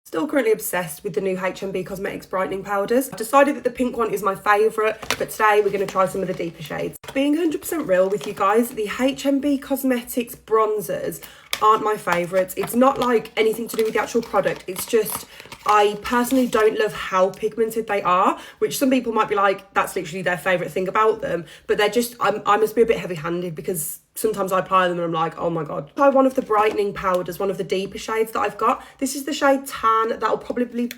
Still currently obsessed with the new HMB Cosmetics brightening powders. I've decided that the pink one is my favourite, but today we're going to try some of the deeper shades. Being 100% real with you guys, the HMB Cosmetics bronzers aren't my favourites. It's not like anything to do with the actual product. It's just, I personally don't love how pigmented they are, which some people might be like, that's literally their favourite thing about them. But they're just, I must be a bit heavy-handed because sometimes I apply them and I'm like, oh my God. Try one of the brightening powders, one of the deeper shades that I've got. This is the shade Tan. That'll probably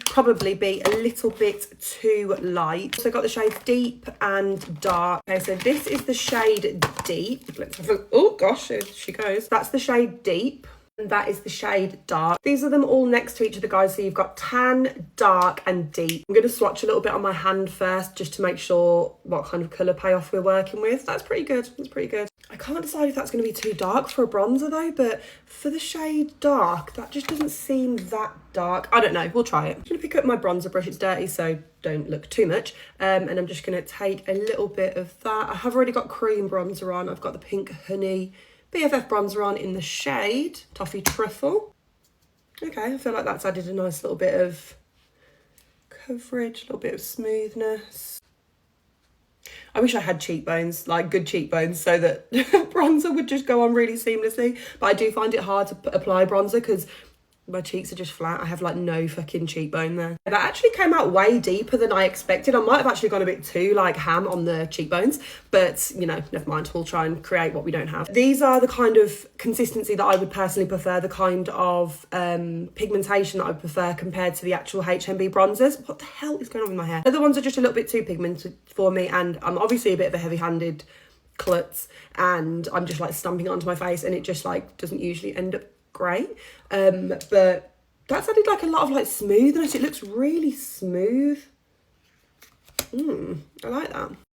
be a little bit too light. So I got the shades Deep and Dark. Okay, so this is the shade Deep. Let's have a, oh gosh, here she goes. That's the shade Deep. And that is the shade Dark. These are them all next to each other, guys. So you've got Tan, Dark and Deep. I'm going to swatch a little bit on my hand first just to make sure what kind of colour payoff we're working with. That's pretty good. That's pretty good. I can't decide if that's going to be too dark for a bronzer though, but for the shade Dark, that just doesn't seem that dark. I don't know. We'll try it. I'm going to pick up my bronzer brush. It's dirty, so don't look too much. And I'm just going to take a little bit of that. I have already got cream bronzer on. I've got the Pink Honey BFF bronzer on in the shade Toffee Truffle. Okay, I feel like that's added a nice little bit of coverage, a little bit of smoothness. I wish I had cheekbones, like good cheekbones, so that bronzer would just go on really seamlessly. But I do find it hard to apply bronzer because my cheeks are just flat. I have like no fucking cheekbone there. That actually came out way deeper than I expected. I might have actually gone a bit too like ham on the cheekbones, but you know, never mind. We'll try and create what we don't have. These are the kind of consistency that I would personally prefer, the kind of pigmentation that I prefer compared to the actual HMB bronzers. What the hell is going on with my hair? The other ones are just a little bit too pigmented for me, and I'm obviously a bit of a heavy-handed klutz, and I'm just like stamping it onto my face, and it just like doesn't usually end up great. But that's added like a lot of like smoothness. It looks really smooth. I like that.